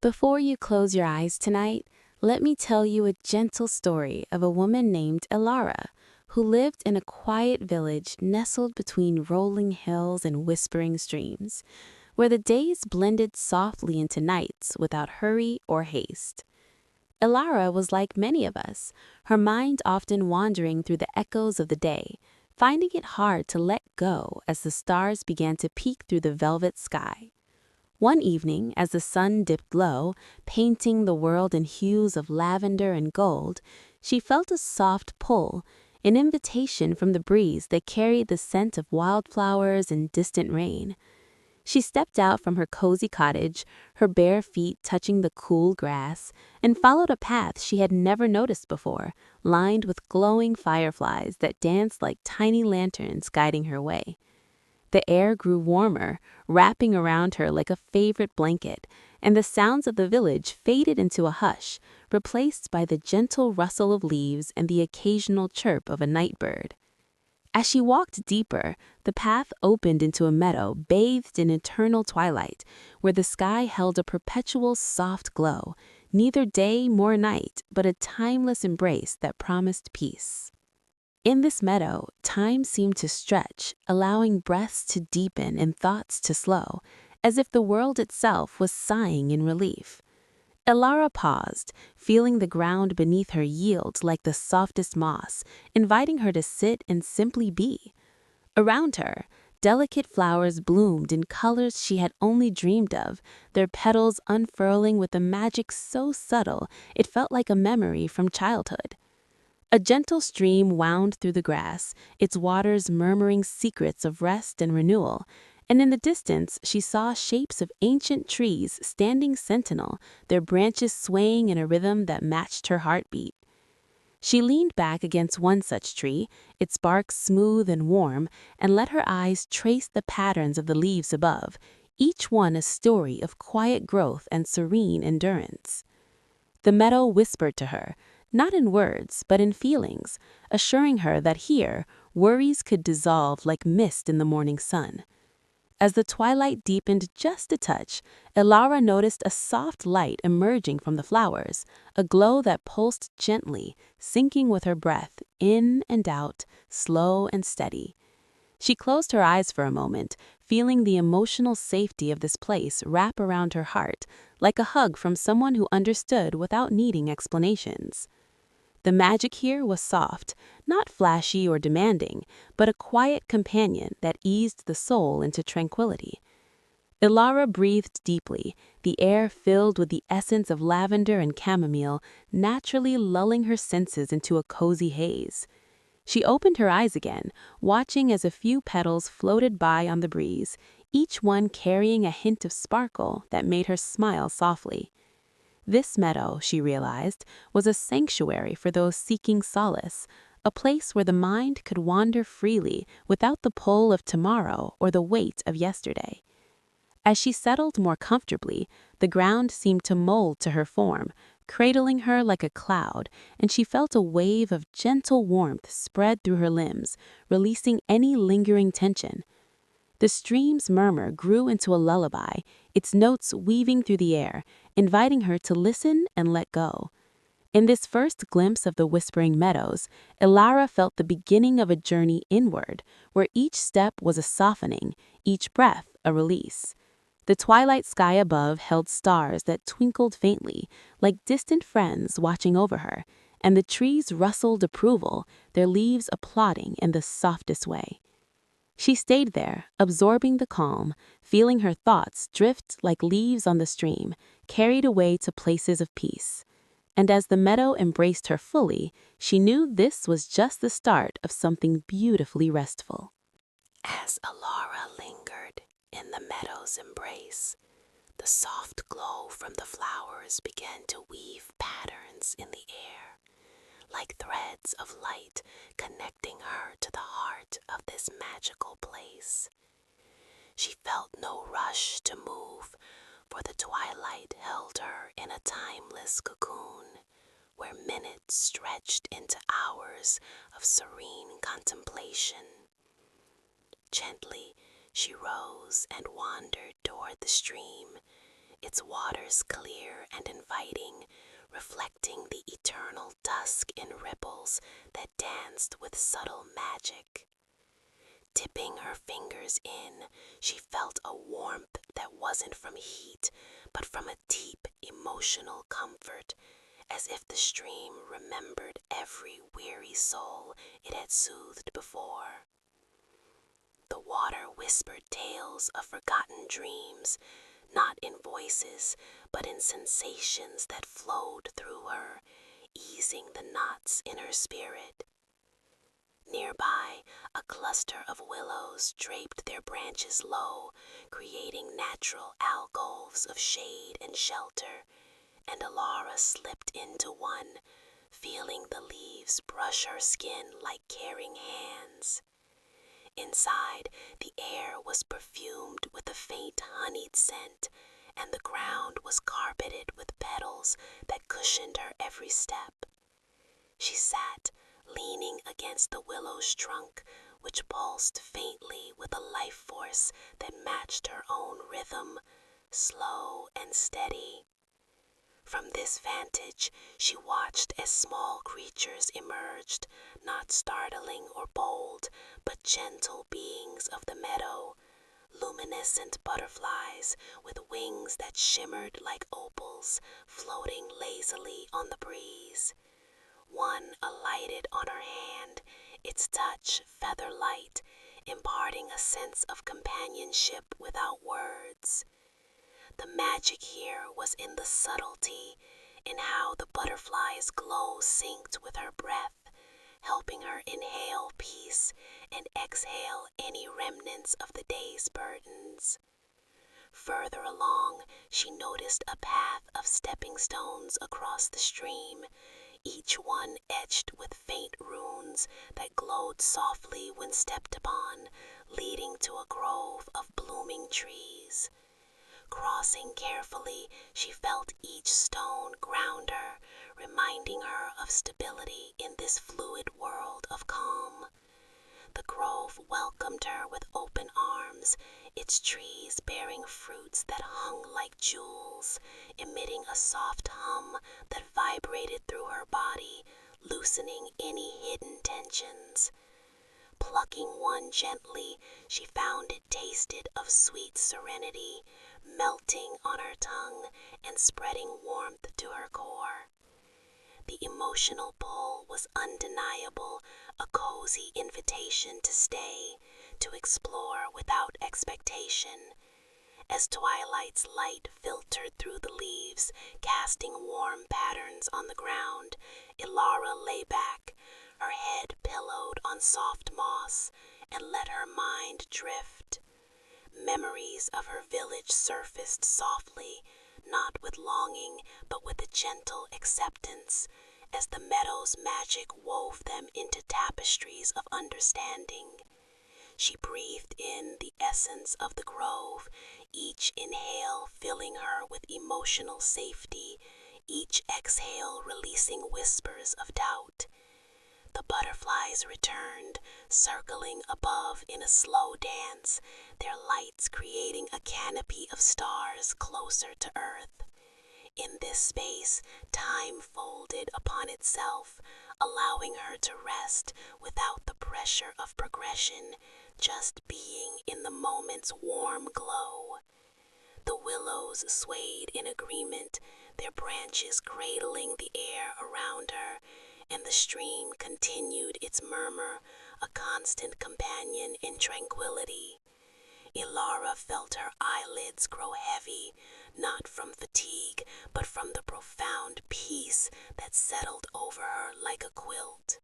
Before you close your eyes tonight, let me tell you a gentle story of a woman named Elara, who lived in a quiet village nestled between rolling hills and whispering streams, where the days blended softly into nights without hurry or haste. Elara was like many of us, her mind often wandering through the echoes of the day, finding it hard to let go as the stars began to peek through the velvet sky. One evening, as the sun dipped low, painting the world in hues of lavender and gold, she felt a soft pull, an invitation from the breeze that carried the scent of wildflowers and distant rain. She stepped out from her cozy cottage, her bare feet touching the cool grass, and followed a path she had never noticed before, lined with glowing fireflies that danced like tiny lanterns guiding her way. The air grew warmer, wrapping around her like a favorite blanket, and the sounds of the village faded into a hush, replaced by the gentle rustle of leaves and the occasional chirp of a night bird. As she walked deeper, the path opened into a meadow bathed in eternal twilight, where the sky held a perpetual soft glow, neither day nor night, but a timeless embrace that promised peace. In this meadow, time seemed to stretch, allowing breaths to deepen and thoughts to slow, as if the world itself was sighing in relief. Elara paused, feeling the ground beneath her yield like the softest moss, inviting her to sit and simply be. Around her, delicate flowers bloomed in colors she had only dreamed of, their petals unfurling with a magic so subtle it felt like a memory from childhood. A gentle stream wound through the grass, its waters murmuring secrets of rest and renewal, and in the distance she saw shapes of ancient trees standing sentinel, their branches swaying in a rhythm that matched her heartbeat. She leaned back against one such tree, its bark smooth and warm, and let her eyes trace the patterns of the leaves above, each one a story of quiet growth and serene endurance. The meadow whispered to her, not in words, but in feelings, assuring her that here, worries could dissolve like mist in the morning sun. As the twilight deepened just a touch, Elara noticed a soft light emerging from the flowers, a glow that pulsed gently, syncing with her breath, in and out, slow and steady. She closed her eyes for a moment, feeling the emotional safety of this place wrap around her heart, like a hug from someone who understood without needing explanations. The magic here was soft, not flashy or demanding, but a quiet companion that eased the soul into tranquility. Elara breathed deeply, the air filled with the essence of lavender and chamomile, naturally lulling her senses into a cozy haze. She opened her eyes again, watching as a few petals floated by on the breeze, each one carrying a hint of sparkle that made her smile softly. This meadow, she realized, was a sanctuary for those seeking solace, a place where the mind could wander freely without the pull of tomorrow or the weight of yesterday. As she settled more comfortably, the ground seemed to mold to her form, cradling her like a cloud, and she felt a wave of gentle warmth spread through her limbs, releasing any lingering tension. The stream's murmur grew into a lullaby, its notes weaving through the air, inviting her to listen and let go. In this first glimpse of the whispering meadows, Elara felt the beginning of a journey inward, where each step was a softening, each breath a release. The twilight sky above held stars that twinkled faintly, like distant friends watching over her, and the trees rustled approval, their leaves applauding in the softest way. She stayed there, absorbing the calm, feeling her thoughts drift like leaves on the stream, carried away to places of peace. And as the meadow embraced her fully, she knew this was just the start of something beautifully restful. As Elara lingered in the meadow's embrace, the soft glow from the flowers began to weave patterns in the air, like threads of light connecting her to the heart of this magical place. She felt no rush to move, for the twilight held her in a timeless cocoon, where minutes stretched into hours of serene contemplation. Gently, she rose and wandered toward the stream, its waters clear and inviting, reflecting the eternal dusk in ripples that danced with subtle magic. Dipping her fingers in, she felt a warmth that wasn't from heat, but from a deep emotional comfort, as if the stream remembered every weary soul it had soothed before. The water whispered tales of forgotten dreams, not in voices, but in sensations that flowed through her, easing the knots in her spirit. Nearby, a cluster of willows draped their branches low, creating natural alcoves of shade and shelter, and Elara slipped into one, feeling the leaves brush her skin like caring hands. Inside, the air was perfumed with a faint honeyed scent, and the ground was carpeted with petals that cushioned her every step. She sat, leaning against the willow's trunk, which pulsed faintly with a life force that matched her own rhythm, slow and steady. From this vantage, she watched as small creatures emerged, not startling or bold, but gentle beings of the meadow, luminescent butterflies with wings that shimmered like opals, floating lazily on the breeze. One alighted on her hand, its touch feather light, imparting a sense of companionship without words. The magic here was in the subtlety, in how the butterfly's glow synced with her breath, helping her inhale peace and exhale any remnants of the day's burdens. Further along, she noticed a path of stepping stones across the stream, each one etched with faint runes that glowed softly when stepped upon, leading to a grove of blooming trees. Crossing carefully, she felt each stone ground her, reminding her of stability in this fluid world of calm. The grove welcomed her with open arms, its trees bearing fruits that hung like jewels, emitting a soft hum that vibrated through her body, loosening any hidden tensions. Plucking one gently, she found it tasted of sweet serenity, melting on her tongue and spreading warmth to her core. The emotional pull was undeniable, a cozy invitation to stay, to explore without expectation. As Twilight's light filtered through the leaves, casting warm patterns on the ground, Elara lay back, her head pillowed on soft moss, and let her mind drift. Memories of her village surfaced softly, not with longing, but with a gentle acceptance, as the meadow's magic wove them into tapestries of understanding. She breathed in the essence of the grove, each inhale filling her with emotional safety, each exhale releasing whispers of doubt. The butterflies returned, circling above in a slow dance, their lights creating a canopy of stars closer to earth. In this space, time folded upon itself, allowing her to rest without the pressure of progression, just being in the moment's warm glow. The willows swayed in agreement, their branches cradling the air around her, and the stream continued its murmur, a constant companion in tranquility. Elara felt her eyelids grow heavy, not from fatigue, but from the profound peace that settled over her like a quilt.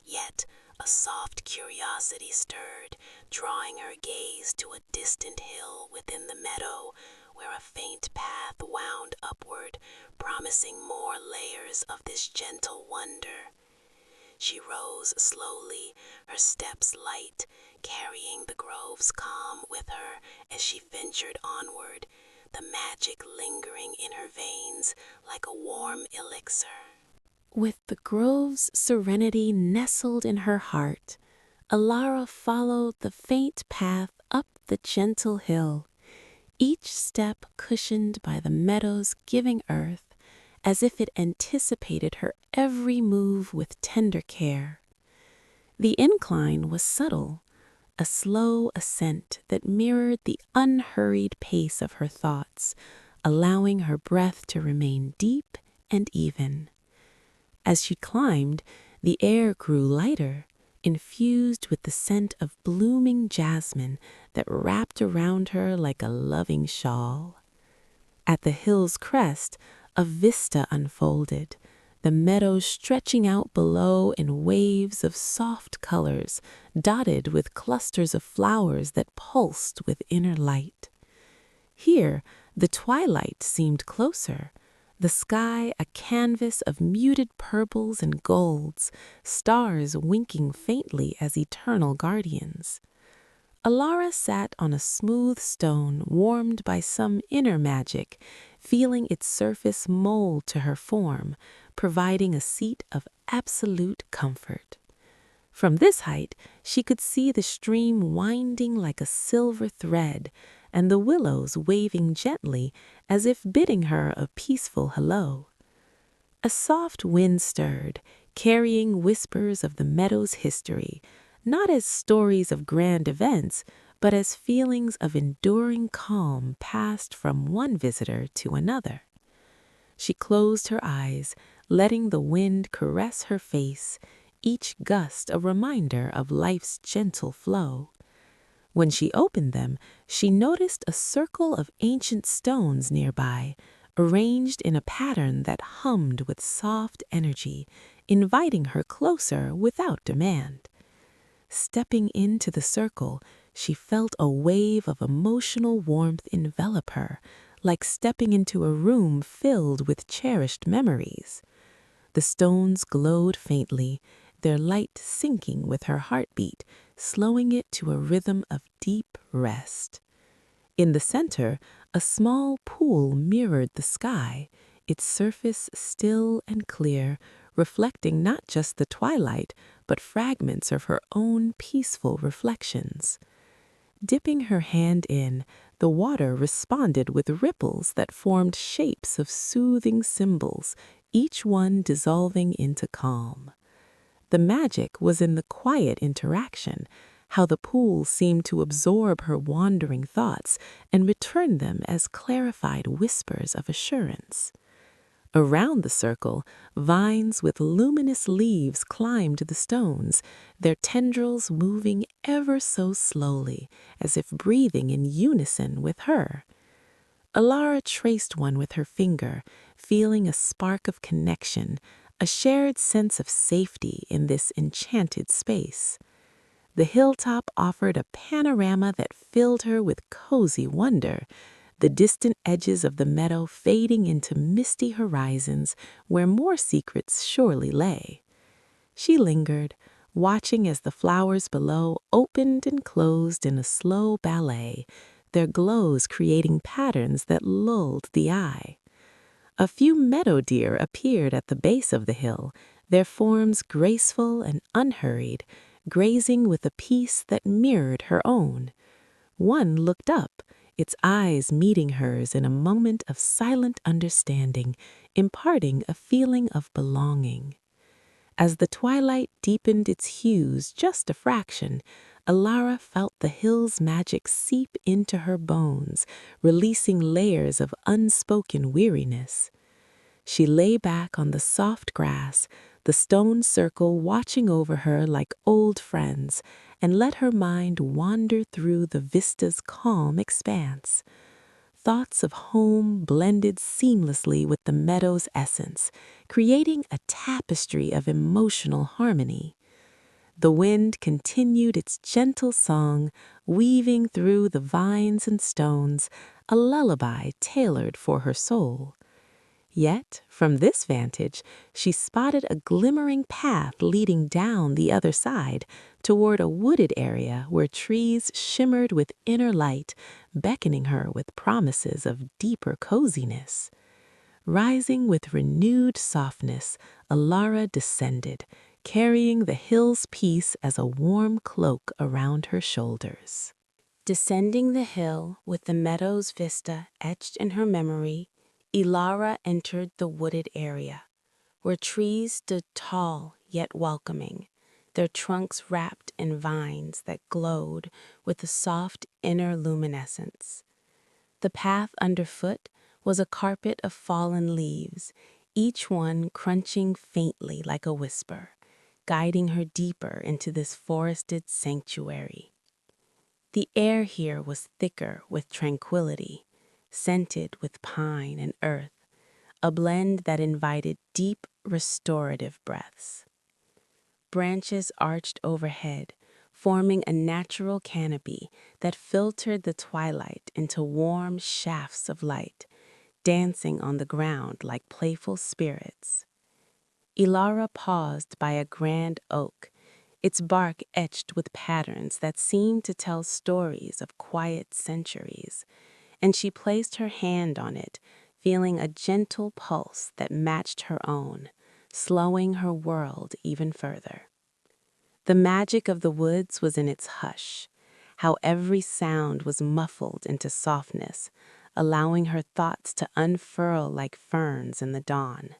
Yet a soft curiosity stirred, drawing her gaze to a distant hill within the meadow, where a faint path wound upward, promising more layers of this gentle wonder. She rose slowly, her steps light, carrying the grove's calm with her as she ventured onward, the magic lingering in her veins like a warm elixir. With the grove's serenity nestled in her heart, Elara followed the faint path up the gentle hill, each step cushioned by the meadow's giving earth, as if it anticipated her every move with tender care. The incline was subtle, a slow ascent that mirrored the unhurried pace of her thoughts, allowing her breath to remain deep and even. As she climbed, the air grew lighter, infused with the scent of blooming jasmine that wrapped around her like a loving shawl. At the hill's crest, a vista unfolded, the meadows stretching out below in waves of soft colors, dotted with clusters of flowers that pulsed with inner light. Here, the twilight seemed closer, the sky a canvas of muted purples and golds, stars winking faintly as eternal guardians. Elara sat on a smooth stone warmed by some inner magic, feeling its surface mold to her form, providing a seat of absolute comfort. From this height, she could see the stream winding like a silver thread, and the willows waving gently as if bidding her a peaceful hello. A soft wind stirred, carrying whispers of the meadow's history, not as stories of grand events, but as feelings of enduring calm passed from one visitor to another. She closed her eyes, letting the wind caress her face, each gust a reminder of life's gentle flow. When she opened them, she noticed a circle of ancient stones nearby, arranged in a pattern that hummed with soft energy, inviting her closer without demand. Stepping into the circle, she felt a wave of emotional warmth envelop her, like stepping into a room filled with cherished memories. The stones glowed faintly, their light syncing with her heartbeat, slowing it to a rhythm of deep rest. In the center, a small pool mirrored the sky, its surface still and clear, reflecting not just the twilight, but fragments of her own peaceful reflections. Dipping her hand in, the water responded with ripples that formed shapes of soothing symbols, each one dissolving into calm. The magic was in the quiet interaction, how the pool seemed to absorb her wandering thoughts and return them as clarified whispers of assurance. Around the circle, vines with luminous leaves climbed the stones, their tendrils moving ever so slowly, as if breathing in unison with her. Elara traced one with her finger, feeling a spark of connection, a shared sense of safety in this enchanted space. The hilltop offered a panorama that filled her with cozy wonder, the distant edges of the meadow fading into misty horizons where more secrets surely lay. She lingered, watching as the flowers below opened and closed in a slow ballet, their glows creating patterns that lulled the eye. A few meadow deer appeared at the base of the hill, their forms graceful and unhurried, grazing with a peace that mirrored her own. One looked up, its eyes meeting hers in a moment of silent understanding, imparting a feeling of belonging. As the twilight deepened its hues just a fraction, Elara felt the hill's magic seep into her bones, releasing layers of unspoken weariness. She lay back on the soft grass, the stone circle watching over her like old friends, and let her mind wander through the vista's calm expanse. Thoughts of home blended seamlessly with the meadow's essence, creating a tapestry of emotional harmony. The wind continued its gentle song, weaving through the vines and stones, a lullaby tailored for her soul. Yet, from this vantage, she spotted a glimmering path leading down the other side toward a wooded area where trees shimmered with inner light, beckoning her with promises of deeper coziness. Rising with renewed softness, Elara descended, carrying the hill's peace as a warm cloak around her shoulders. Descending the hill with the meadows vista etched in her memory, Elara entered the wooded area, where trees stood tall yet welcoming, their trunks wrapped in vines that glowed with a soft inner luminescence. The path underfoot was a carpet of fallen leaves, each one crunching faintly like a whisper, guiding her deeper into this forested sanctuary. The air here was thicker with tranquility, scented with pine and earth, a blend that invited deep, restorative breaths. Branches arched overhead, forming a natural canopy that filtered the twilight into warm shafts of light, dancing on the ground like playful spirits. Elara paused by a grand oak, its bark etched with patterns that seemed to tell stories of quiet centuries, and she placed her hand on it, feeling a gentle pulse that matched her own, slowing her world even further. The magic of the woods was in its hush, how every sound was muffled into softness, allowing her thoughts to unfurl like ferns in the dawn.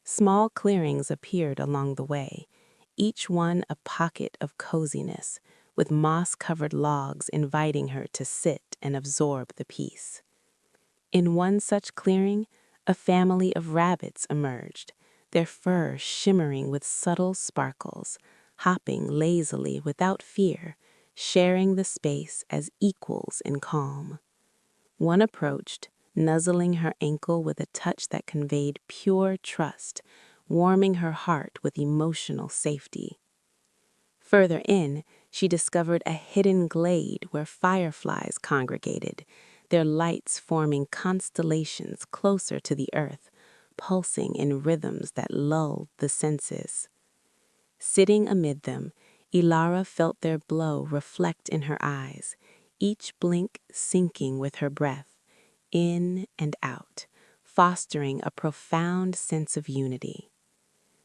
Small clearings appeared along the way, each one a pocket of coziness, with moss-covered logs inviting her to sit and absorb the peace. In one such clearing, a family of rabbits emerged, their fur shimmering with subtle sparkles, hopping lazily without fear, sharing the space as equals in calm. One approached, nuzzling her ankle with a touch that conveyed pure trust, warming her heart with emotional safety. Further in, she discovered a hidden glade where fireflies congregated, their lights forming constellations closer to the earth, pulsing in rhythms that lulled the senses. Sitting amid them, Elara felt their glow reflect in her eyes, each blink syncing with her breath, in and out, fostering a profound sense of unity.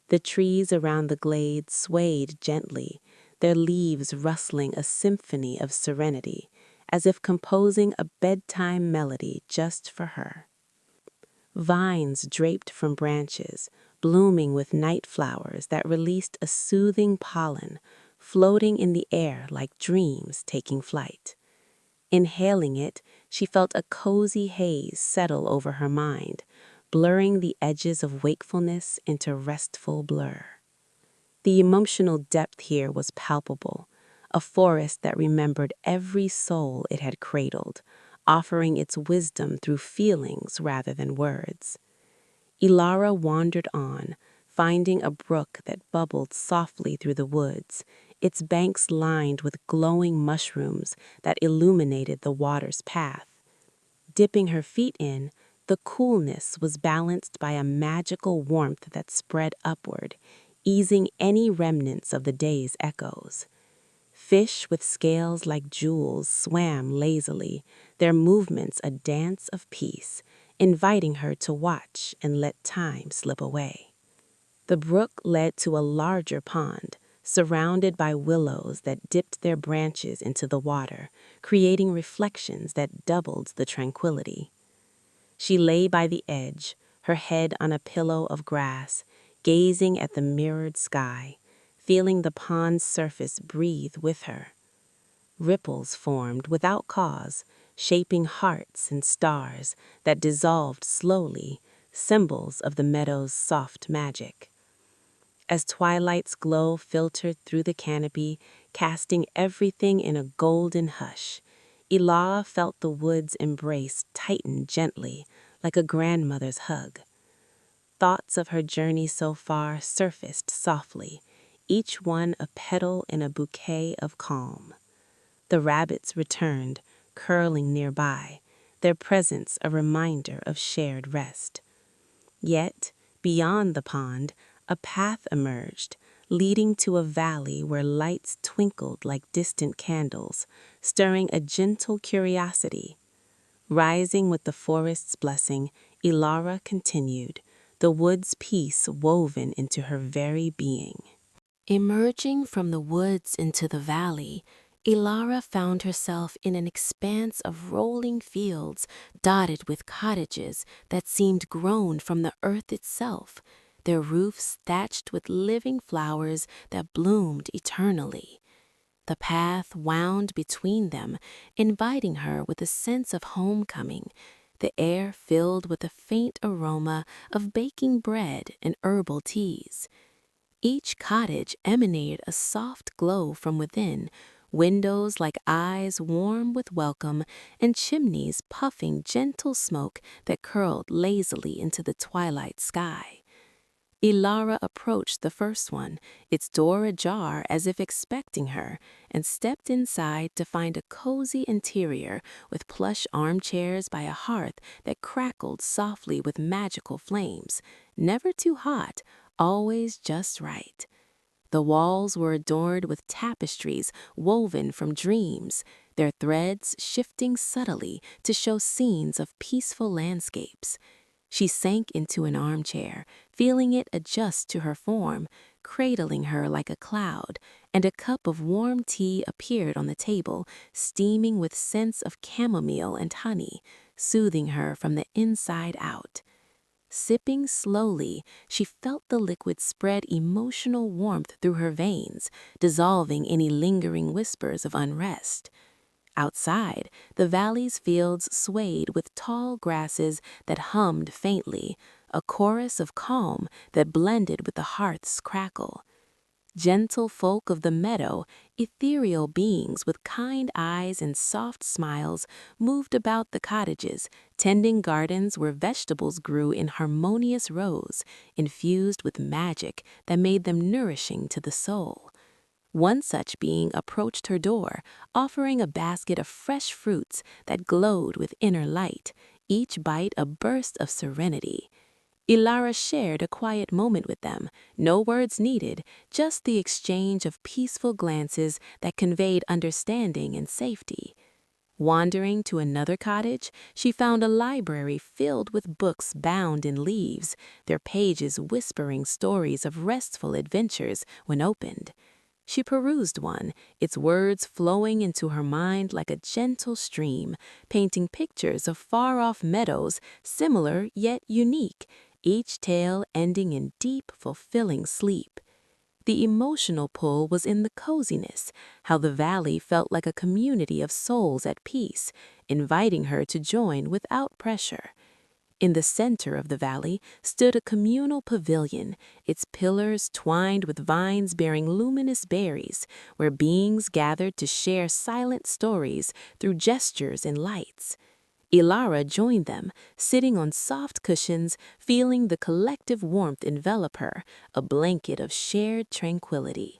The trees around the glade swayed gently, their leaves rustling a symphony of serenity, as if composing a bedtime melody just for her. Vines draped from branches, blooming with night flowers that released a soothing pollen, floating in the air like dreams taking flight. Inhaling it, she felt a cozy haze settle over her mind, blurring the edges of wakefulness into restful blur. The emotional depth here was palpable, a forest that remembered every soul it had cradled, offering its wisdom through feelings rather than words. Elara wandered on, finding a brook that bubbled softly through the woods, its banks lined with glowing mushrooms that illuminated the water's path. Dipping her feet in, the coolness was balanced by a magical warmth that spread upward, easing any remnants of the day's echoes. Fish with scales like jewels swam lazily, their movements a dance of peace, inviting her to watch and let time slip away. The brook led to a larger pond, surrounded by willows that dipped their branches into the water, creating reflections that doubled the tranquility. She lay by the edge, her head on a pillow of grass, gazing at the mirrored sky, feeling the pond's surface breathe with her. Ripples formed without cause, shaping hearts and stars that dissolved slowly, symbols of the meadow's soft magic. As twilight's glow filtered through the canopy, casting everything in a golden hush, Elara felt the wood's embrace tighten gently, like a grandmother's hug. Thoughts of her journey so far surfaced softly, each one a petal in a bouquet of calm. The rabbits returned, curling nearby, their presence a reminder of shared rest. Yet, beyond the pond, a path emerged, leading to a valley where lights twinkled like distant candles, stirring a gentle curiosity. Rising with the forest's blessing, Elara continued, the wood's peace woven into her very being. Emerging from the woods into the valley, Elara found herself in an expanse of rolling fields dotted with cottages that seemed grown from the earth itself, their roofs thatched with living flowers that bloomed eternally. The path wound between them, inviting her with a sense of homecoming, the air filled with a faint aroma of baking bread and herbal teas. Each cottage emanated a soft glow from within, windows like eyes warm with welcome, and chimneys puffing gentle smoke that curled lazily into the twilight sky. Elara approached the first one, its door ajar as if expecting her, and stepped inside to find a cozy interior with plush armchairs by a hearth that crackled softly with magical flames, never too hot, always just right. The walls were adorned with tapestries woven from dreams, their threads shifting subtly to show scenes of peaceful landscapes. She sank into an armchair, feeling it adjust to her form, cradling her like a cloud, and a cup of warm tea appeared on the table, steaming with scents of chamomile and honey, soothing her from the inside out. Sipping slowly, she felt the liquid spread emotional warmth through her veins, dissolving any lingering whispers of unrest. Outside, the valley's fields swayed with tall grasses that hummed faintly, a chorus of calm that blended with the hearth's crackle. Gentle folk of the meadow, ethereal beings with kind eyes and soft smiles, moved about the cottages, tending gardens where vegetables grew in harmonious rows, infused with magic that made them nourishing to the soul. One such being approached her door, offering a basket of fresh fruits that glowed with inner light, each bite a burst of serenity. Elara shared a quiet moment with them, no words needed, just the exchange of peaceful glances that conveyed understanding and safety. Wandering to another cottage, she found a library filled with books bound in leaves, their pages whispering stories of restful adventures when opened. She perused one, its words flowing into her mind like a gentle stream, painting pictures of far-off meadows, similar yet unique, each tale ending in deep, fulfilling sleep. The emotional pull was in the coziness, how the valley felt like a community of souls at peace, inviting her to join without pressure. In the center of the valley stood a communal pavilion, its pillars twined with vines bearing luminous berries, where beings gathered to share silent stories through gestures and lights. Elara joined them, sitting on soft cushions, feeling the collective warmth envelop her, a blanket of shared tranquility.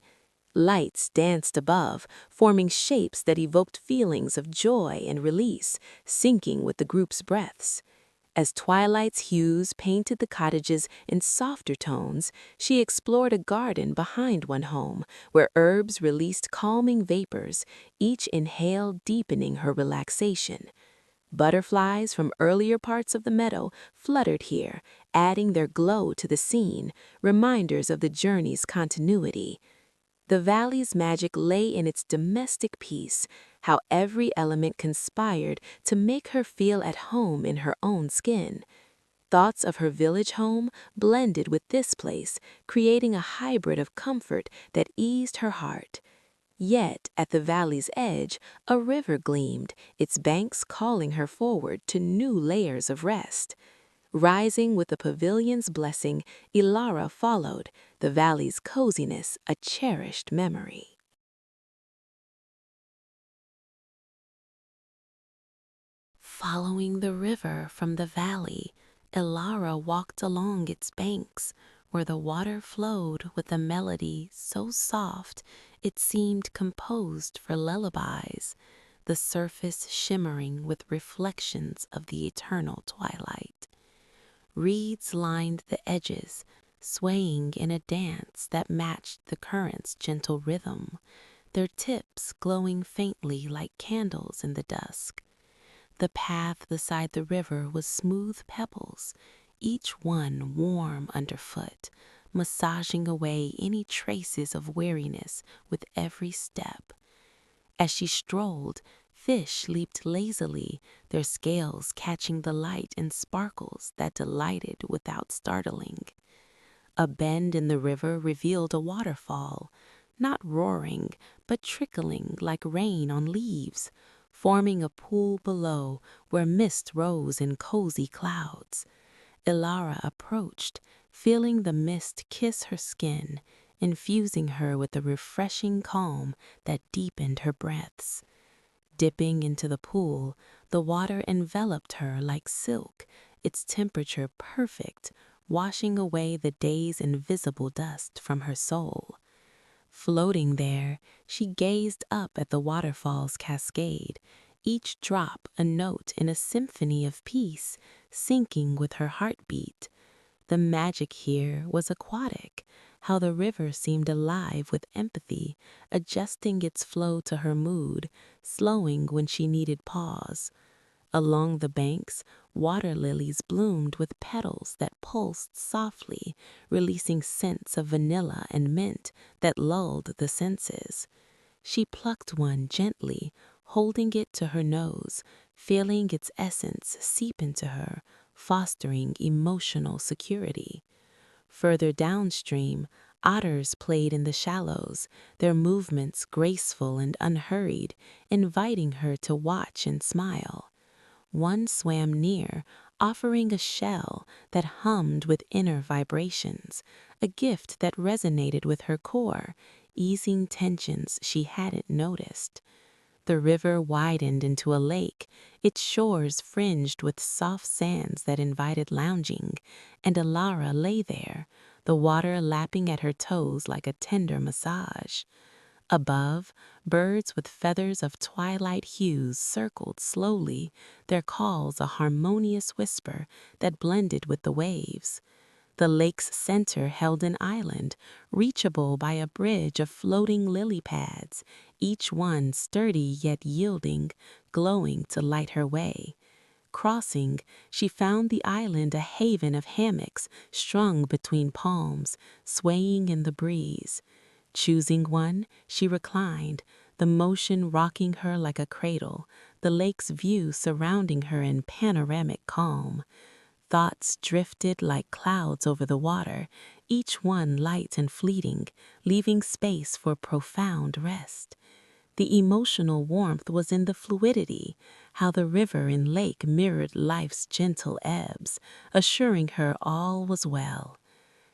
Lights danced above, forming shapes that evoked feelings of joy and release, syncing with the group's breaths. As Twilight's hues painted the cottages in softer tones, she explored a garden behind one home, where herbs released calming vapors, each inhale deepening her relaxation. Butterflies from earlier parts of the meadow fluttered here, adding their glow to the scene, reminders of the journey's continuity. The valley's magic lay in its domestic peace, how every element conspired to make her feel at home in her own skin. Thoughts of her village home blended with this place, creating a hybrid of comfort that eased her heart. Yet, at the valley's edge, a river gleamed, its banks calling her forward to new layers of rest. Rising with the pavilion's blessing, Elara followed, the valley's coziness a cherished memory. Following the river from the valley, Elara walked along its banks, where the water flowed with a melody so soft it seemed composed for lullabies, the surface shimmering with reflections of the eternal twilight. Reeds lined the edges, swaying in a dance that matched the current's gentle rhythm, their tips glowing faintly like candles in the dusk. The path beside the river was smooth pebbles, each one warm underfoot, massaging away any traces of weariness with every step. As she strolled, fish leaped lazily, their scales catching the light in sparkles that delighted without startling. A bend in the river revealed a waterfall, not roaring, but trickling like rain on leaves, forming a pool below where mist rose in cozy clouds. Elara approached, feeling the mist kiss her skin, infusing her with a refreshing calm that deepened her breaths. Dipping into the pool, the water enveloped her like silk, its temperature perfect, washing away the day's invisible dust from her soul. Floating there, she gazed up at the waterfall's cascade, each drop a note in a symphony of peace, syncing with her heartbeat. The magic here was aquatic, how the river seemed alive with empathy, adjusting its flow to her mood, slowing when she needed pause. Along the banks, water lilies bloomed with petals that pulsed softly, releasing scents of vanilla and mint that lulled the senses. She plucked one gently, holding it to her nose, feeling its essence seep into her, fostering emotional security. Further downstream, otters played in the shallows, their movements graceful and unhurried, inviting her to watch and smile. One swam near, offering a shell that hummed with inner vibrations, a gift that resonated with her core, easing tensions she hadn't noticed. The river widened into a lake, its shores fringed with soft sands that invited lounging, and Elara lay there, the water lapping at her toes like a tender massage. Above, birds with feathers of twilight hues circled slowly, their calls a harmonious whisper that blended with the waves. The lake's center held an island, reachable by a bridge of floating lily pads, each one sturdy yet yielding, glowing to light her way. Crossing, she found the island a haven of hammocks strung between palms, swaying in the breeze. Choosing one, she reclined, the motion rocking her like a cradle, the lake's view surrounding her in panoramic calm. Thoughts drifted like clouds over the water, each one light and fleeting, leaving space for profound rest. The emotional warmth was in the fluidity, how the river and lake mirrored life's gentle ebbs, assuring her all was well.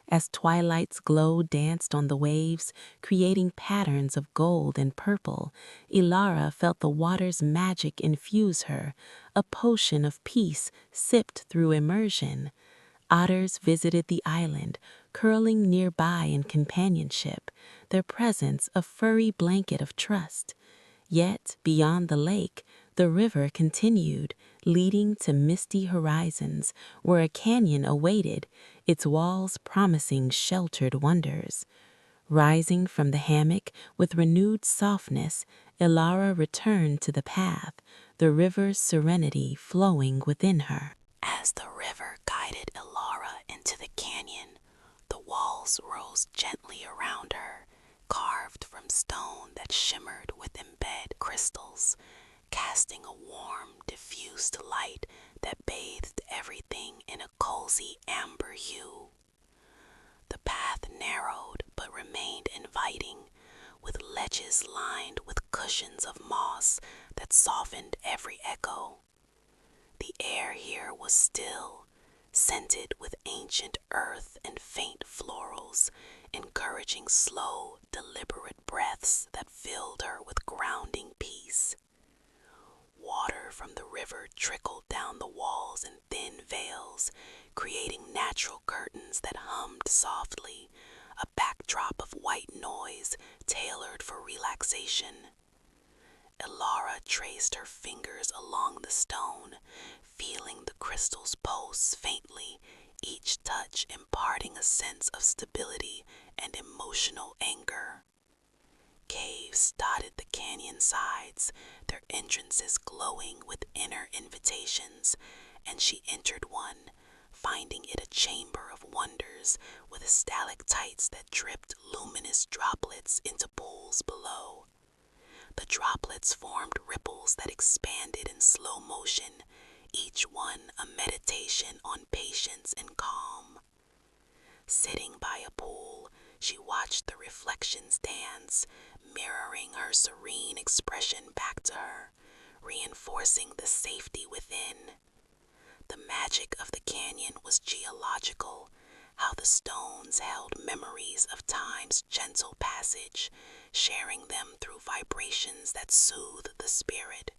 As twilight's glow danced on the waves, creating patterns of gold and purple, Elara felt the water's magic infuse her, a potion of peace sipped through immersion. Otters visited the island, curling nearby in companionship, their presence a furry blanket of trust. Yet, beyond the lake, the river continued, leading to misty horizons where a canyon awaited, its walls promising sheltered wonders. Rising from the hammock with renewed softness, Elara returned to the path, the river's serenity flowing within her. As the river guided Elara into the canyon, the walls rose gently around her, carved from stone that shimmered with embedded crystals, casting a warm, diffused light that bathed everything in a cozy amber hue. The path narrowed but remained inviting, with ledges lined with cushions of moss that softened every echo. The air here was still, scented with ancient earth and faint florals, encouraging slow, deliberate breaths that filled her with grounding peace. Water from the river trickled down the walls in thin veils, creating natural curtains that hummed softly, a backdrop of white noise tailored for relaxation. Elara traced her fingers along the stone, feeling the crystals pulse faintly, each touch imparting a sense of stability and emotional anchor. Caves dotted the canyon sides, their entrances glowing with inner invitations, and she entered one, finding it a chamber of wonders with stalactites that dripped luminous droplets into pools below. The droplets formed ripples that expanded in slow motion, each one a meditation on patience and calm. Sitting by a pool, she watched the reflections dance, mirroring her serene expression back to her, reinforcing the safety within. The magic of the canyon was geological, how the stones held memories of time's gentle passage, sharing them through vibrations that soothe the spirit.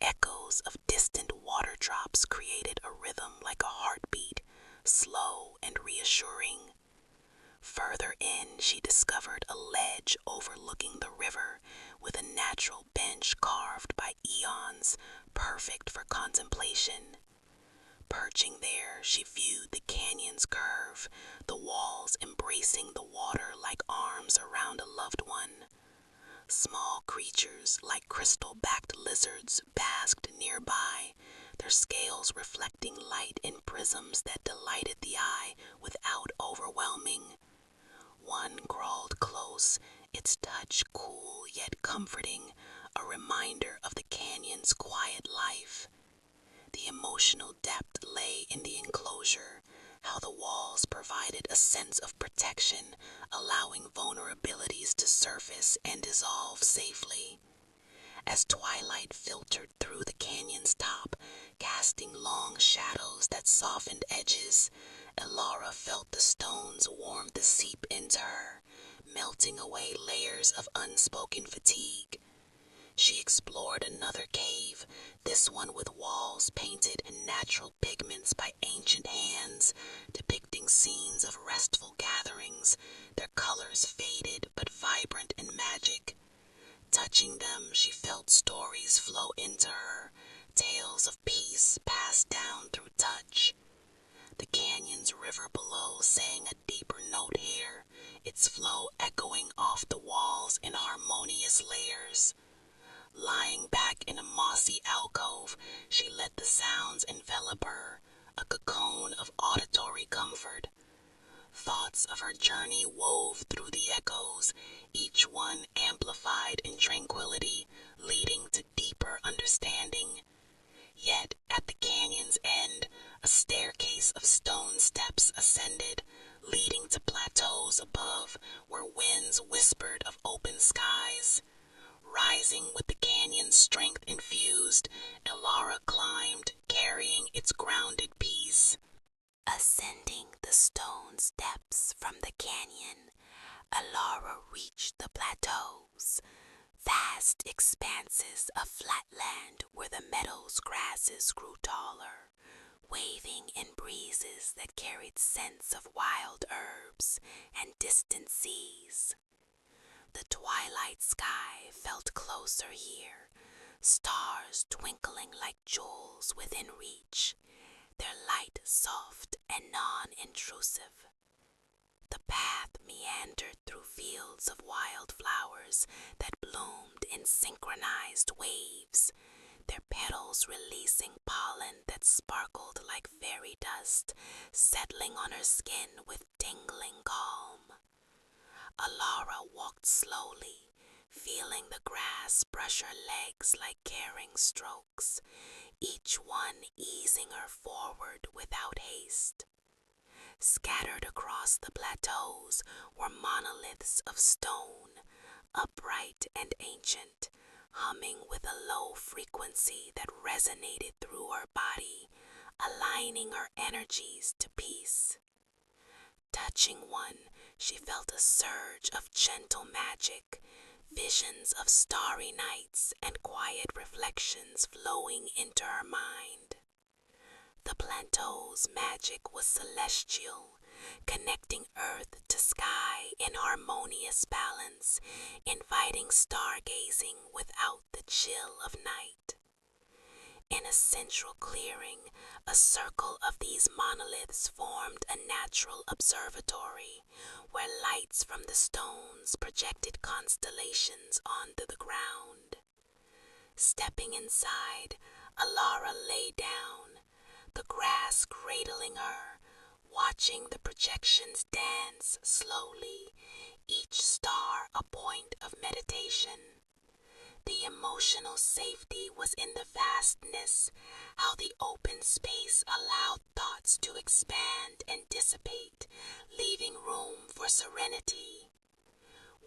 Echoes of distant water drops created a rhythm like a heartbeat, slow and reassuring. Further in, she discovered a ledge overlooking the river with a natural bench carved by eons, perfect for contemplation. Perching there, she viewed the canyon's curve, the walls embracing the water like arms around a loved one. Small creatures like crystal-backed lizards basked nearby, their scales reflecting light in prisms that delighted the eye without overwhelming. One crawled close, its touch cool yet comforting, a reminder of the canyon's quiet life. The emotional depth lay in the enclosure, how the walls provided a sense of protection, allowing vulnerabilities to surface and dissolve safely. As twilight filtered through the canyon's top, casting long shadows that softened edges, Elara felt the stone's warmth seep into her, melting away layers of unspoken fatigue. She explored another cave, this one with walls painted in natural pigments by ancient hands, depicting scenes of restful gatherings, their colors faded but vibrant and magic. Touching them, she felt stories flow into her, tales of peace passed down through touch. The canyon's river below sang a deeper note here, its flow echoing off the walls in harmonious layers. Lying back in a mossy alcove, she let the sounds envelop her, a cocoon of auditory comfort. Thoughts of her journey wove through the echoes, each one amplified in tranquility, leading to deeper understanding. Yet, at the canyon's end, a staircase of stone steps ascended, leading to plateaus above where winds whispered of open skies. Rising with the canyon's strength infused, Elara climbed, carrying its grounded peace. Ascending the stone steps from the canyon, Elara reached the plateaus, vast expanses of flat land where the meadows' grasses grew taller, waving in breezes that carried scents of wild herbs and distant seas. The twilight sky felt closer here, stars twinkling like jewels within reach, their light soft and non-intrusive. The path meandered through fields of wild flowers that bloomed in synchronized waves, their petals releasing pollen that sparkled like fairy dust, settling on her skin with tingling calm. Elara walked slowly, feeling the grass brush her legs like caring strokes, each one easing her forward without haste. Scattered across the plateaus were monoliths of stone, upright and ancient, humming with a low frequency that resonated through her body, aligning her energies to peace. Touching one, she felt a surge of gentle magic, visions of starry nights and quiet reflections flowing into her mind. The plateau's magic was celestial, connecting earth to sky in harmonious balance, inviting stargazing without the chill of night. In a central clearing, a circle of these monoliths formed a natural observatory, where lights from the stones projected constellations onto the ground. Stepping inside, Elara lay down, the grass cradling her, watching the projections dance slowly, each star a point of meditation. The emotional safety was in the vastness, how the open space allowed thoughts to expand and dissipate, leaving room for serenity.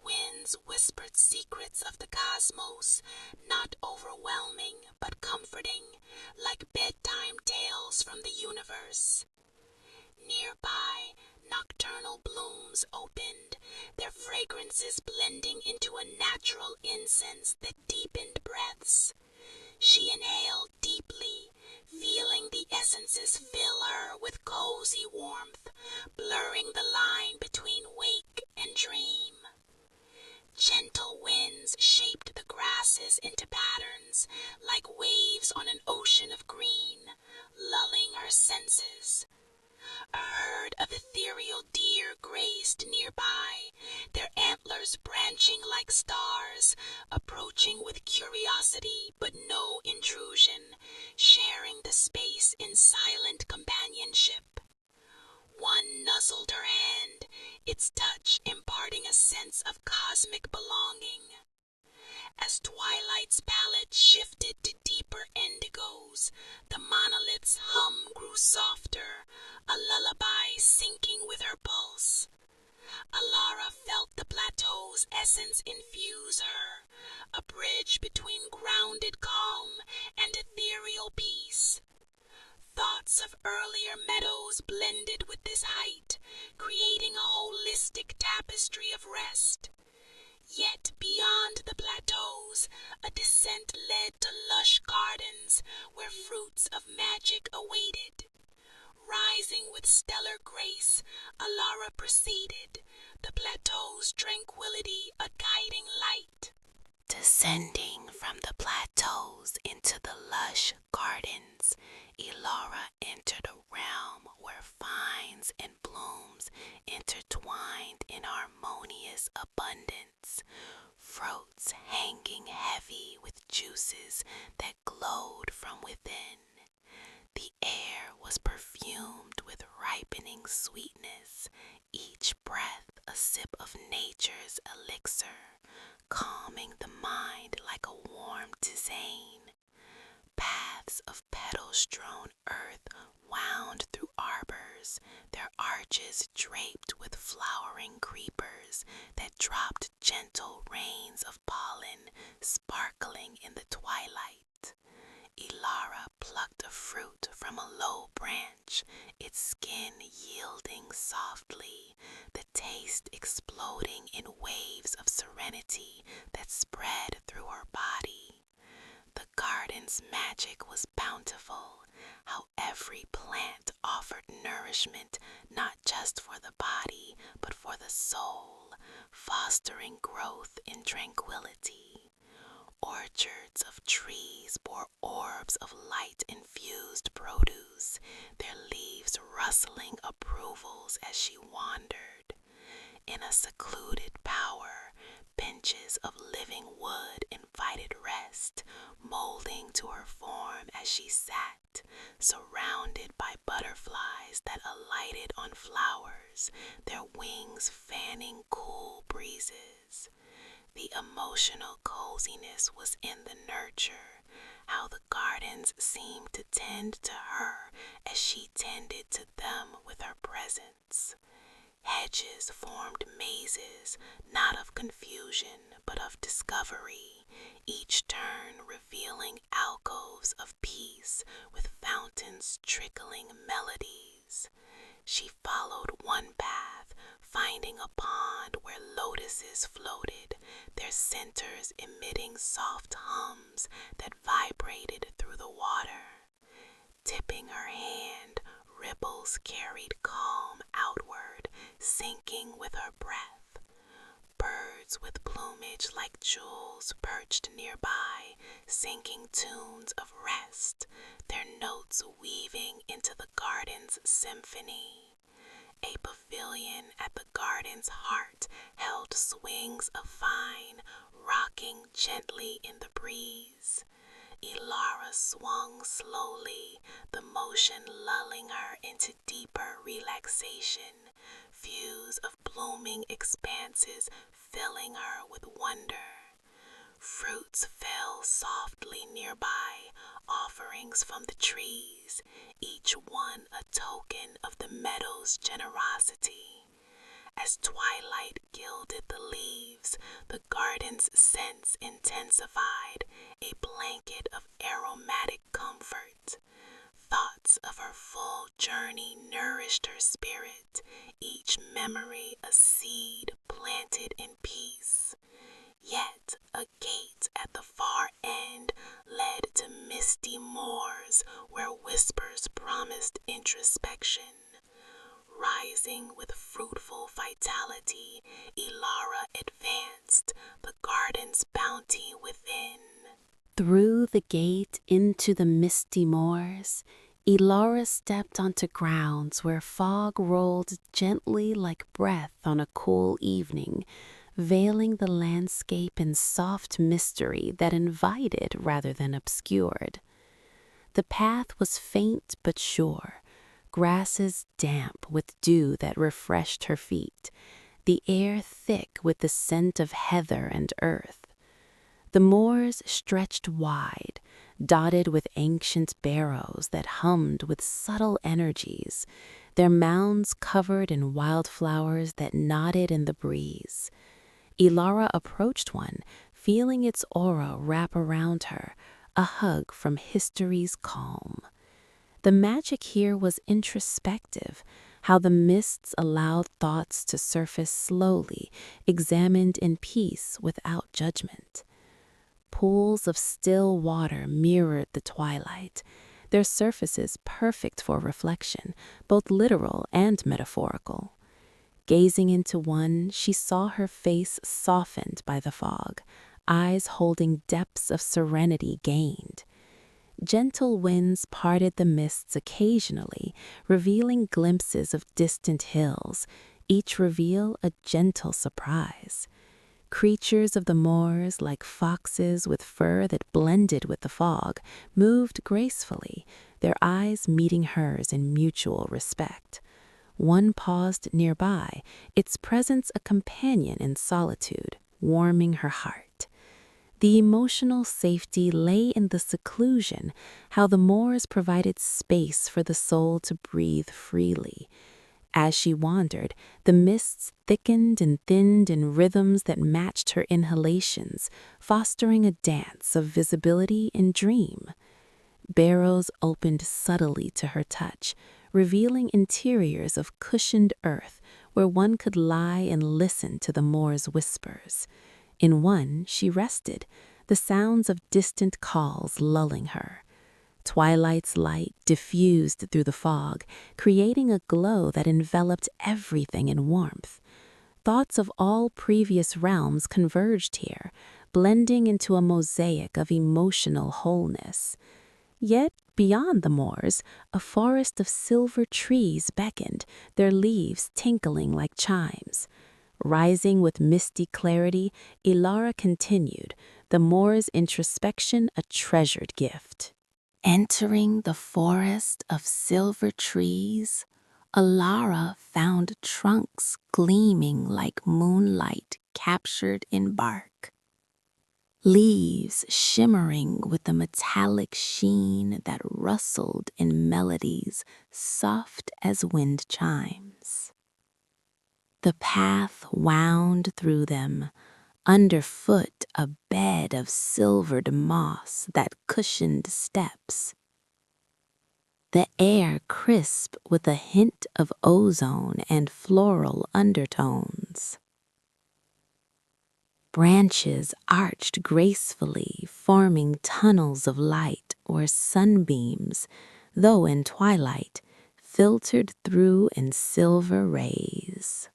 Winds whispered secrets of the cosmos, not overwhelming but comforting, like bedtime tales from the universe. Nearby, nocturnal blooms opened, their fragrances blending into a natural incense that deepened breaths. She inhaled deeply, feeling the essences fill her with cozy warmth, blurring the line between wake and dream. Gentle winds shaped the grasses into patterns, like waves on an ocean of green, lulling her senses. A herd of ethereal deer grazed nearby, their antlers branching like stars, approaching with curiosity but no intrusion, sharing the space in silent companionship. One nuzzled her hand, its touch imparting a sense of cosmic belonging. As Twilight's palette shifted to deeper indigos, the monolith's hum grew softer, a lullaby syncing with her pulse. Elara felt the plateau's essence infuse her, a bridge between grounded calm and ethereal peace. Thoughts of earlier meadows blended with this height, creating a holistic tapestry of rest. Yet beyond the plateaus, a descent led to lush gardens where fruits of magic awaited. Rising with stellar grace, Elara proceeded, the plateau's tranquility a guiding light. Descending from the plateaus into the lush gardens, Elara entered a realm where vines and blooms intertwined in harmonious abundance, fruits hanging heavy with juices that glowed from within. The air was perfumed with ripening sweetness, each breath a sip of nature's elixir, calming the mind like a warm tisane. Paths of petal-strewn earth wound through arbors, their arches draped with flowering creepers that dropped gentle rains of pollen sparkling in the twilight. Elara plucked a fruit from a low branch, its skin yielding softly, the taste exploding in waves of serenity that spread through her body. The garden's magic was bountiful, how every plant offered nourishment not just for the body, but for the soul, fostering growth in tranquility. Orchards of trees bore orbs of light-infused produce, their leaves rustling approvals as she wandered. In a secluded bower, benches of living wood invited rest, molding to her form as she sat, surrounded by butterflies that alighted on flowers, their wings fanning cool breezes. The emotional coziness was in the nurture, how the gardens seemed to tend to her as she tended to them with her presence. Hedges formed mazes, not of confusion, but of discovery, each turn revealing alcoves of peace with fountains trickling melodies. She followed one path, finding a pond where lotuses floated, their centers emitting soft hums that vibrated through the water. Tipping her hand, ripples carried calm outward, sinking with her breath. Birds with plumage like jewels perched nearby, singing tunes of rest, their notes weaving into the garden's symphony. A pavilion at the garden's heart held swings of vine, rocking gently in the breeze. Elara swung slowly, the motion lulling her into deeper relaxation, views of blooming expanses filling her with wonder. Fruits fell softly nearby, offerings from the trees, each one a token of the meadow's generosity. As twilight gilded the leaves, the garden's scents intensified, a blanket of aromatic comfort. Thoughts of her full journey nourished her spirit, each memory a seed planted in peace. Yet a gate at the far end led to misty moors where whispers promised introspection. Rising with fruitful vitality, Elara advanced, the garden's bounty within. Through the gate into the misty moors, Elara stepped onto grounds where fog rolled gently like breath on a cool evening, veiling the landscape in soft mystery that invited rather than obscured. The path was faint but sure, grasses damp with dew that refreshed her feet, the air thick with the scent of heather and earth. The moors stretched wide, dotted with ancient barrows that hummed with subtle energies, their mounds covered in wildflowers that nodded in the breeze. Elara approached one, feeling its aura wrap around her, a hug from history's calm. The magic here was introspective, how the mists allowed thoughts to surface slowly, examined in peace without judgment. Pools of still water mirrored the twilight, their surfaces perfect for reflection, both literal and metaphorical. Gazing into one, she saw her face softened by the fog, eyes holding depths of serenity gained. Gentle winds parted the mists occasionally, revealing glimpses of distant hills, each reveal a gentle surprise. Creatures of the moors, like foxes with fur that blended with the fog, moved gracefully, their eyes meeting hers in mutual respect. One paused nearby, its presence a companion in solitude, warming her heart. The emotional safety lay in the seclusion, how the moors provided space for the soul to breathe freely. As she wandered, the mists thickened and thinned in rhythms that matched her inhalations, fostering a dance of visibility and dream. Barrows opened subtly to her touch, revealing interiors of cushioned earth where one could lie and listen to the moor's whispers. In one, she rested, the sounds of distant calls lulling her. Twilight's light diffused through the fog, creating a glow that enveloped everything in warmth. Thoughts of all previous realms converged here, blending into a mosaic of emotional wholeness. Yet, beyond the moors, a forest of silver trees beckoned, their leaves tinkling like chimes. Rising with misty clarity, Elara continued, the moor's introspection a treasured gift. Entering the forest of silver trees, Elara found trunks gleaming like moonlight captured in bark. Leaves shimmering with a metallic sheen that rustled in melodies soft as wind chimes. The path wound through them, underfoot a bed of silvered moss that cushioned steps. The air crisp with a hint of ozone and floral undertones. Branches arched gracefully, forming tunnels of light where sunbeams, though in twilight, filtered through in silver rays.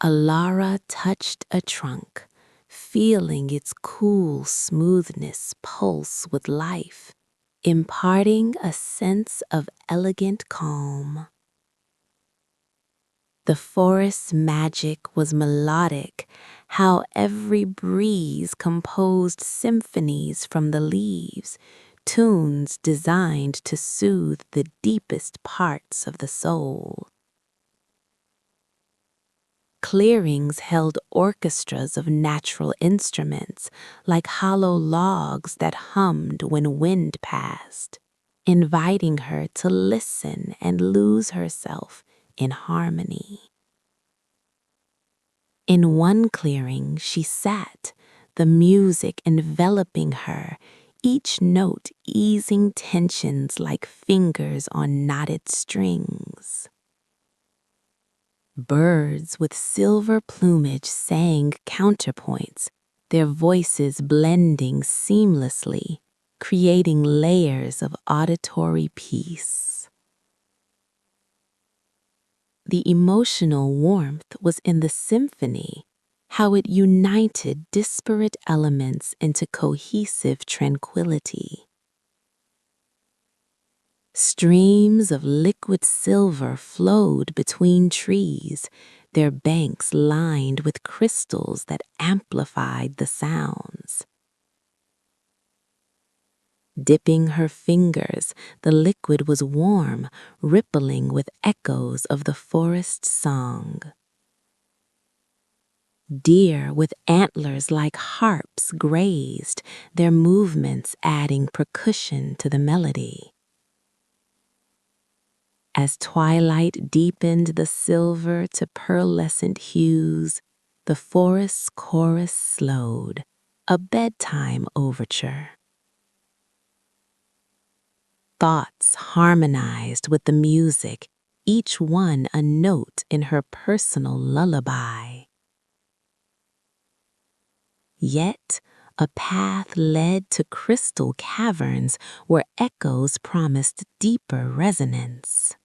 Elara touched a trunk, feeling its cool smoothness pulse with life, imparting a sense of elegant calm. The forest's magic was melodic, how every breeze composed symphonies from the leaves, tunes designed to soothe the deepest parts of the soul. Clearings held orchestras of natural instruments, like hollow logs that hummed when wind passed, inviting her to listen and lose herself in harmony. In one clearing she sat, the music enveloping her, each note easing tensions like fingers on knotted strings. Birds with silver plumage sang counterpoints, their voices blending seamlessly, creating layers of auditory peace. The emotional warmth was in the symphony, how it united disparate elements into cohesive tranquility. Streams of liquid silver flowed between trees, their banks lined with crystals that amplified the sounds. Dipping her fingers, the liquid was warm, rippling with echoes of the forest song. Deer with antlers like harps grazed, their movements adding percussion to the melody. As twilight deepened the silver to pearlescent hues, the forest's chorus slowed, a bedtime overture. Thoughts harmonized with the music, each one a note in her personal lullaby. Yet, a path led to crystal caverns where echoes promised deeper resonance.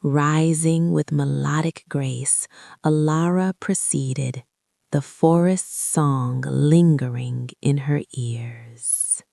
Rising with melodic grace, Elara proceeded, the forest's song lingering in her ears.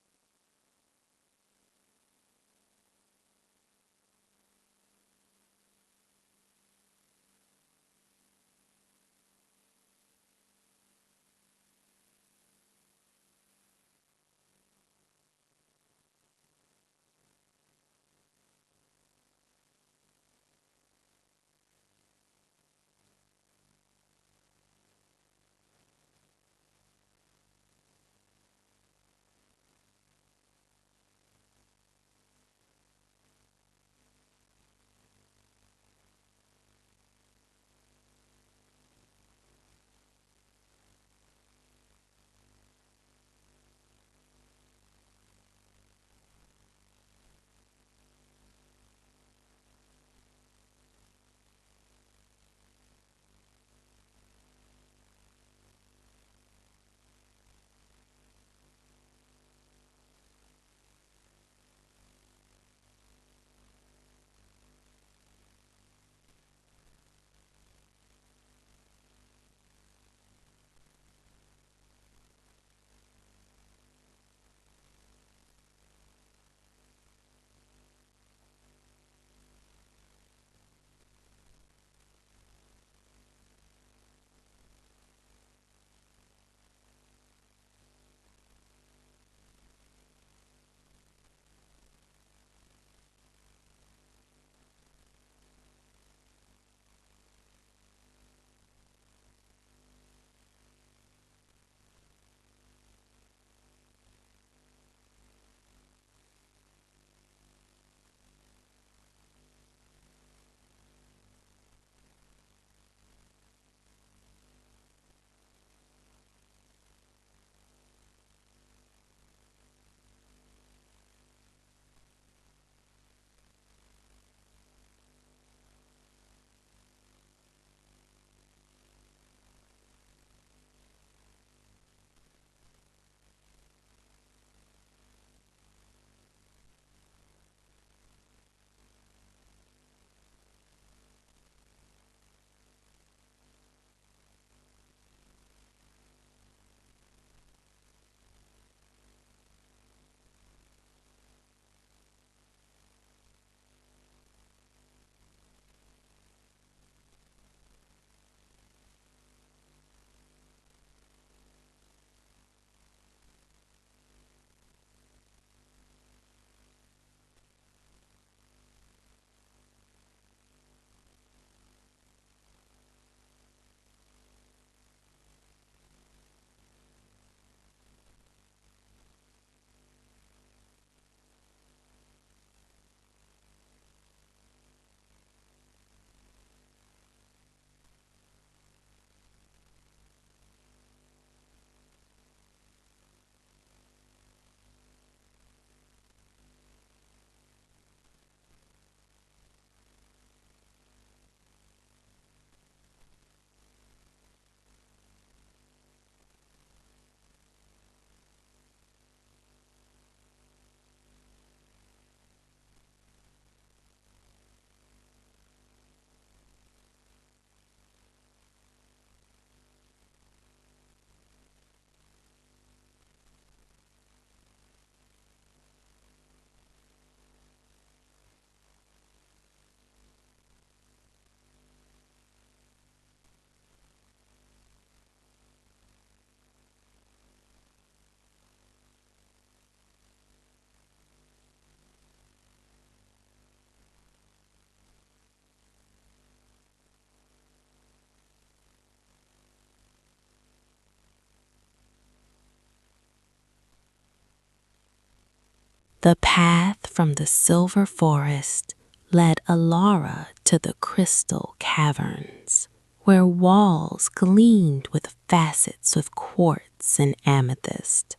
The path from the silver forest led Elara to the crystal caverns, where walls gleamed with facets of quartz and amethyst,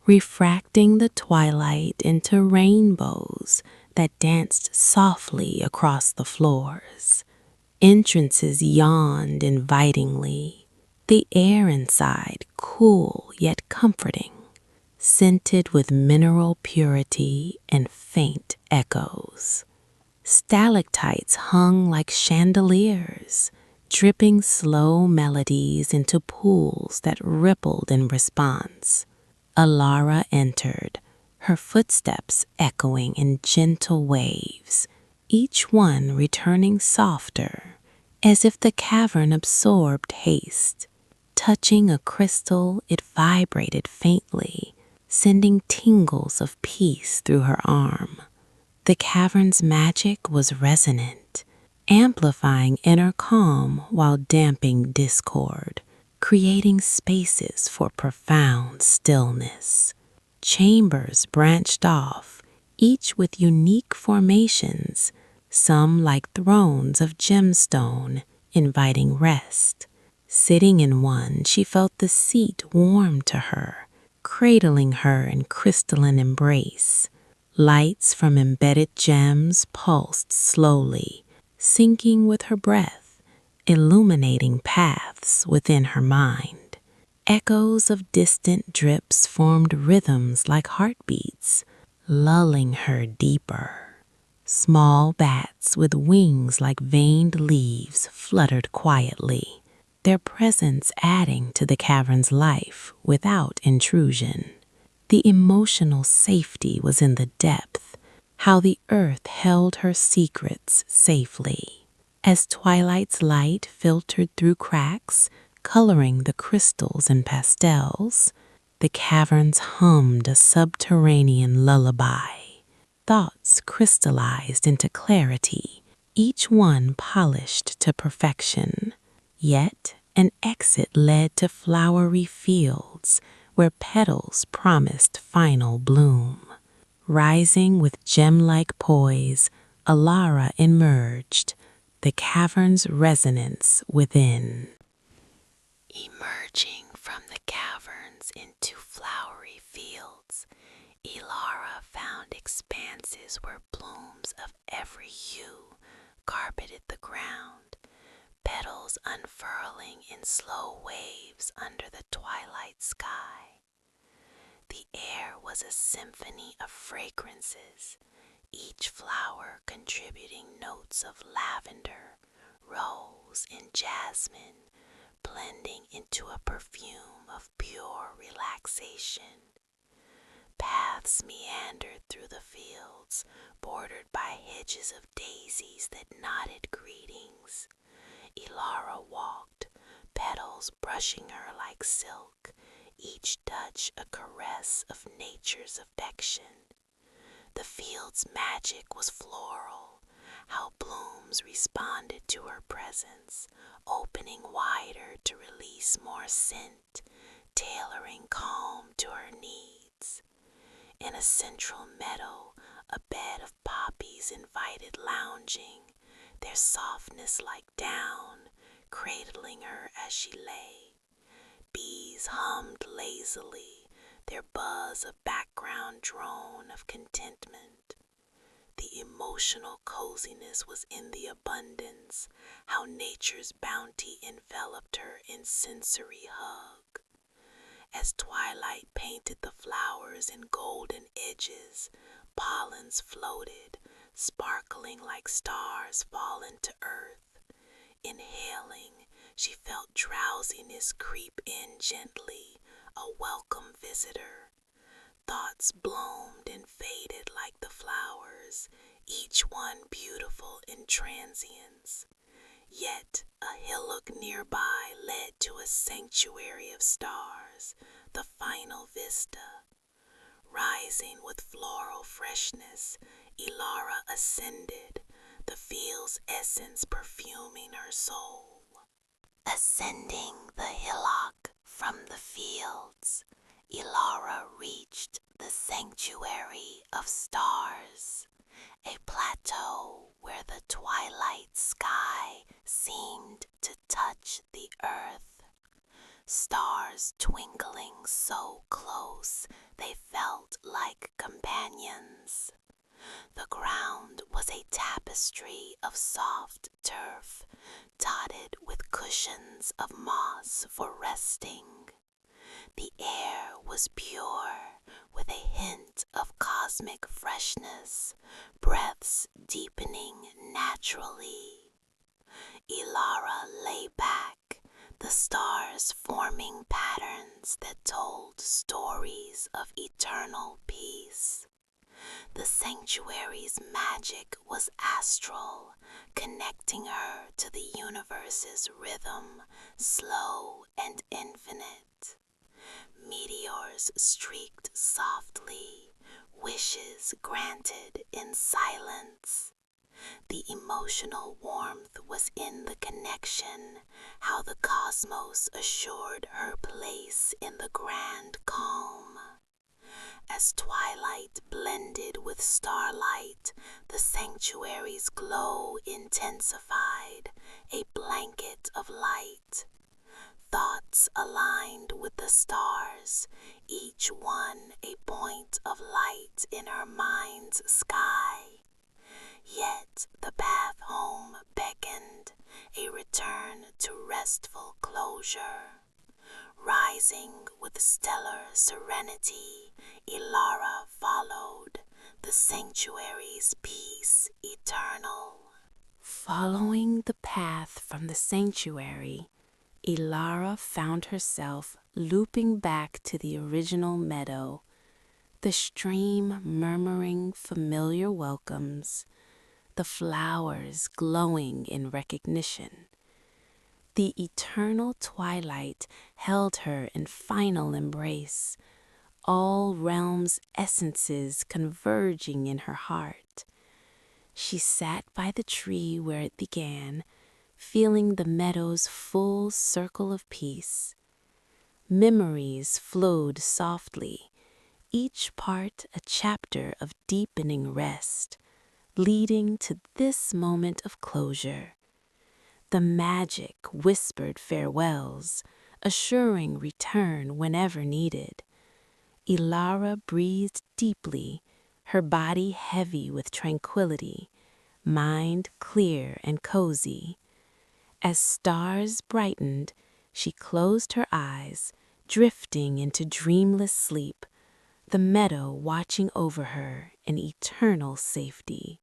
refracting the twilight into rainbows that danced softly across the floors. Entrances yawned invitingly, the air inside cool yet comforting, scented with mineral purity and faint echoes. Stalactites hung like chandeliers, dripping slow melodies into pools that rippled in response. Elara entered, her footsteps echoing in gentle waves, each one returning softer, as if the cavern absorbed haste. Touching a crystal, it vibrated faintly, sending tingles of peace through her arm. The cavern's magic was resonant, amplifying inner calm while damping discord, creating spaces for profound stillness. Chambers branched off, each with unique formations, some like thrones of gemstone, inviting rest. Sitting in one, she felt the seat warm to her, cradling her in crystalline embrace. Lights from embedded gems pulsed slowly, syncing with her breath, illuminating paths within her mind. Echoes of distant drips formed rhythms like heartbeats, lulling her deeper. Small bats with wings like veined leaves fluttered quietly, their presence adding to the cavern's life without intrusion. The emotional safety was in the depth, how the earth held her secrets safely. As twilight's light filtered through cracks, coloring the crystals and pastels, the caverns hummed a subterranean lullaby. Thoughts crystallized into clarity, each one polished to perfection. Yet an exit led to flowery fields where petals promised final bloom. Rising with gem-like poise, Elara emerged, the cavern's resonance within. Emerging from the caverns into flowery fields, Elara found expanses where blooms of every hue carpeted the ground, petals unfurling in slow waves under the twilight sky. The air was a symphony of fragrances, each flower contributing notes of lavender, rose, and jasmine, blending into a perfume of pure relaxation. Paths meandered through the fields, bordered by hedges of daisies that nodded greetings. Elara walked, petals brushing her like silk, each touch a caress of nature's affection. The field's magic was floral, how blooms responded to her presence, opening wider to release more scent, tailoring calm to her needs. In a central meadow, a bed of poppies invited lounging, their softness like down, cradling her as she lay. Bees hummed lazily, their buzz a background drone of contentment. The emotional coziness was in the abundance, how nature's bounty enveloped her in sensory hug. As twilight painted the flowers in golden edges, pollens floated, sparkling like stars fallen to earth. Inhaling, she felt drowsiness creep in gently, a welcome visitor. Thoughts bloomed and faded like the flowers, each one beautiful in transience. Yet a hillock nearby led to a sanctuary of stars, the final vista. Rising with floral freshness, Elara ascended, the field's essence perfuming her soul. Ascending the hillock from the fields, Elara reached the sanctuary of stars, a plateau where the twilight sky seemed to touch the earth. Stars twinkling so close they felt like companions. The ground was a tapestry of soft turf, dotted with cushions of moss for resting. The air was pure, with a hint of cosmic freshness, breaths deepening naturally. Elara lay back, the stars forming patterns that told stories of eternal peace. The sanctuary's magic was astral, connecting her to the universe's rhythm, slow and infinite. Meteors streaked softly, wishes granted in silence. The emotional warmth was in the connection, how the cosmos assured her place in the grand calm. As twilight blended with starlight, the sanctuary's glow intensified, a blanket of light. Thoughts aligned with the stars, each one a point of light in her mind's sky. Yet the path home beckoned, a return to restful closure. Rising with stellar serenity, Elara followed, the sanctuary's peace eternal. Following the path from the sanctuary, Elara found herself looping back to the original meadow, the stream murmuring familiar welcomes, the flowers glowing in recognition. The eternal twilight held her in final embrace, all realms' essences converging in her heart. She sat by the tree where it began, feeling the meadow's full circle of peace. Memories flowed softly, each part a chapter of deepening rest, leading to this moment of closure. The magic whispered farewells, assuring return whenever needed. Elara breathed deeply, her body heavy with tranquility, mind clear and cozy. As stars brightened, she closed her eyes, drifting into dreamless sleep, the meadow watching over her in eternal safety.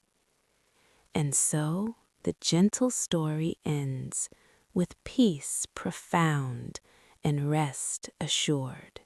And so the gentle story ends with peace profound and rest assured.